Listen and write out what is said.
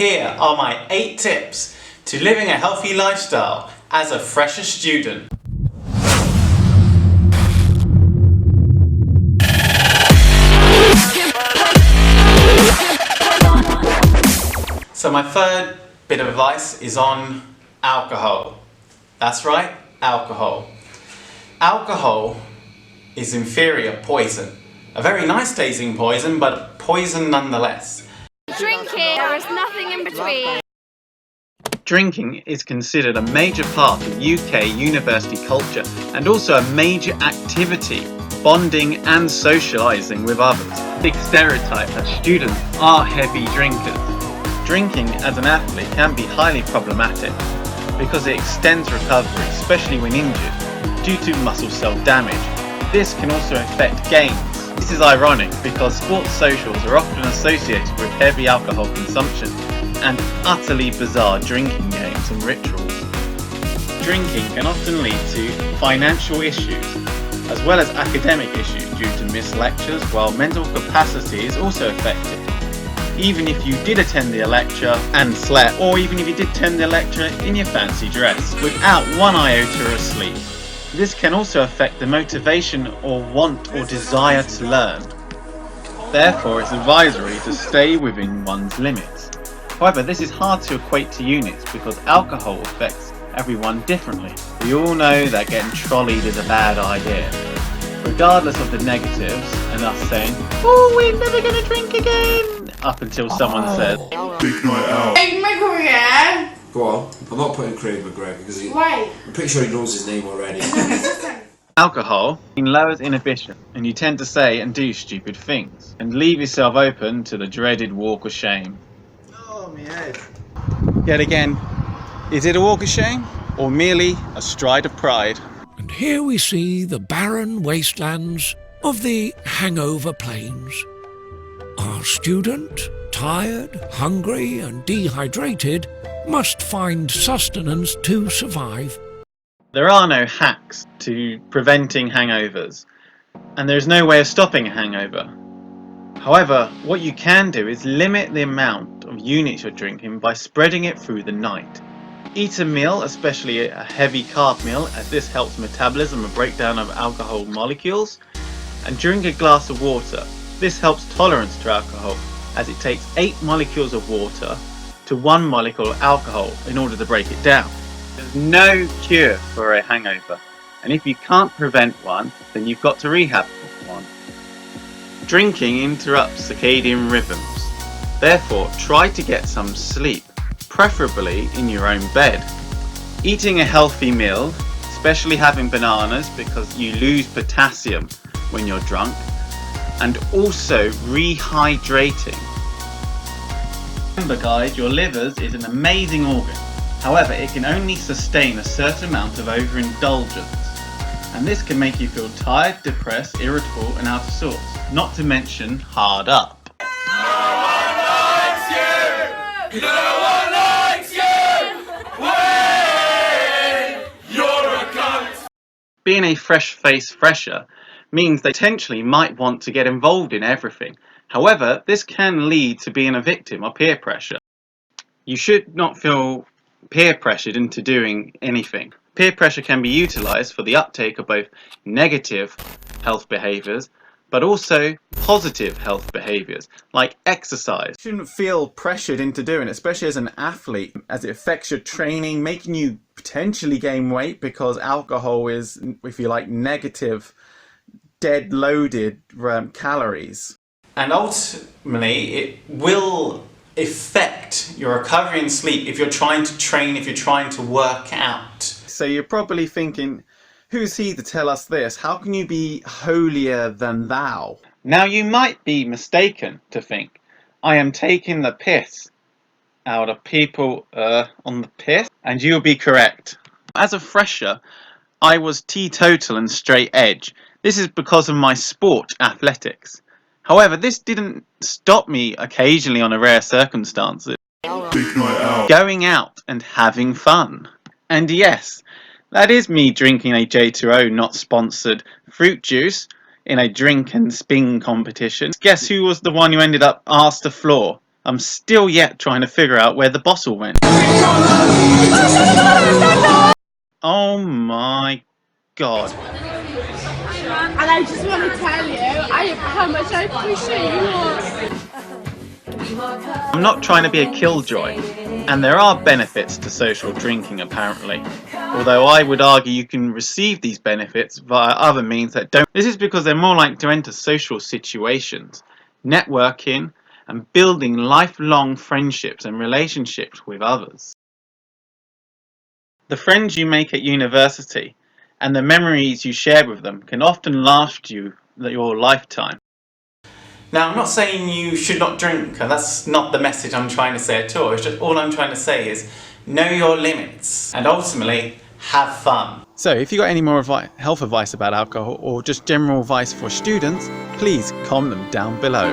Here are my 8 tips to living a healthy lifestyle as a fresher student. So my third bit of advice is on alcohol. That's right, alcohol. Alcohol is inferior poison. A very nice tasting poison, but poison nonetheless. Drink it, there is nothing in between. Drinking is considered a major part of UK university culture and also a major activity, bonding and socialising with others. Big stereotype that students are heavy drinkers. Drinking as an athlete can be highly problematic because it extends recovery, especially when injured, due to muscle cell damage. This can also affect games. This is ironic because sports socials are often associated with heavy alcohol consumption and utterly bizarre drinking games and rituals. Drinking can often lead to financial issues as well as academic issues due to missed lectures, while mental capacity is also affected. Even if you did attend the lecture and slept, or even if you did attend the lecture in your fancy dress without one iota of sleep. This can also affect the motivation or want or desire to learn. Therefore, it's advisory to stay within one's limits. However, this is hard to equate to units because alcohol affects everyone differently. We all know that getting trolleyed is a bad idea. Regardless of the negatives and us saying, "Oh, we're never going to drink again," up until someone says, "Big night out." Hey, McCarthy. Go on, I'm not putting Craig McGregor because Why? I'm pretty sure he knows his name already. alcohol lowers inhibition and you tend to say and do stupid things and leave yourself open to the dreaded walk of shame. Oh, my head. Yet again, is it a walk of shame or merely a stride of pride? And here we see the barren wastelands of the hangover plains. Our student, tired, hungry and dehydrated, must find sustenance to survive. There are no hacks to preventing hangovers, and there is no way of stopping a hangover. However, what you can do is limit the amount of units you're drinking by spreading it through the night. Eat a meal, especially a heavy carb meal, as this helps metabolism and breakdown of alcohol molecules, and drink a glass of water. This helps tolerance to alcohol, as it takes 8 molecules of water to 1 molecule of alcohol in order to break it down. There's no cure for a hangover, and if you can't prevent one, then you've got to rehab one. Drinking interrupts circadian rhythms, therefore try to get some sleep, preferably in your own bed. Eating a healthy meal, especially having bananas because you lose potassium when you're drunk, and also rehydrating. Remember guys, your liver is an amazing organ. However, it can only sustain a certain amount of overindulgence. And this can make you feel tired, depressed, irritable and out of sorts. Not to mention hard up. No one likes you! No one likes you! Wait! You're a cunt! Being a fresh-faced fresher means they potentially might want to get involved in everything. However, this can lead to being a victim of peer pressure. You should not feel peer pressured into doing anything. Peer pressure can be utilised for the uptake of both negative health behaviours but also positive health behaviours like exercise. You shouldn't feel pressured into doing it, especially as an athlete, as it affects your training, making you potentially gain weight because alcohol is, if you like, negative, dead loaded calories. And ultimately, it will affect your recovery and sleep if you're trying to train, if you're trying to work out. So you're probably thinking, who's he to tell us this? How can you be holier than thou? Now you might be mistaken to think, I am taking the piss out of people on the piss, and you'll be correct. As a fresher, I was teetotal and straight edge. This is because of my sport, athletics. However, this didn't stop me occasionally on a rare circumstances Big night out. going out and having fun. And yes, that is me drinking a J2O not sponsored fruit juice in a drink and spin competition. Guess who was the one who ended up arse to floor? I'm still yet trying to figure out where the bottle went. Oh my god. And I just want to tell you how much I appreciate you all. I'm not trying to be a killjoy, and there are benefits to social drinking apparently, although I would argue you can receive these benefits via other means that don't. This is because they're more likely to enter social situations, networking, and building lifelong friendships and relationships with others. The friends you make at university and the memories you share with them can often last you your lifetime. Now, I'm not saying you should not drink, and that's not the message I'm trying to say at all. It's just all I'm trying to say is know your limits and ultimately have fun. So if you got any more health advice about alcohol or just general advice for students, please comment them down below.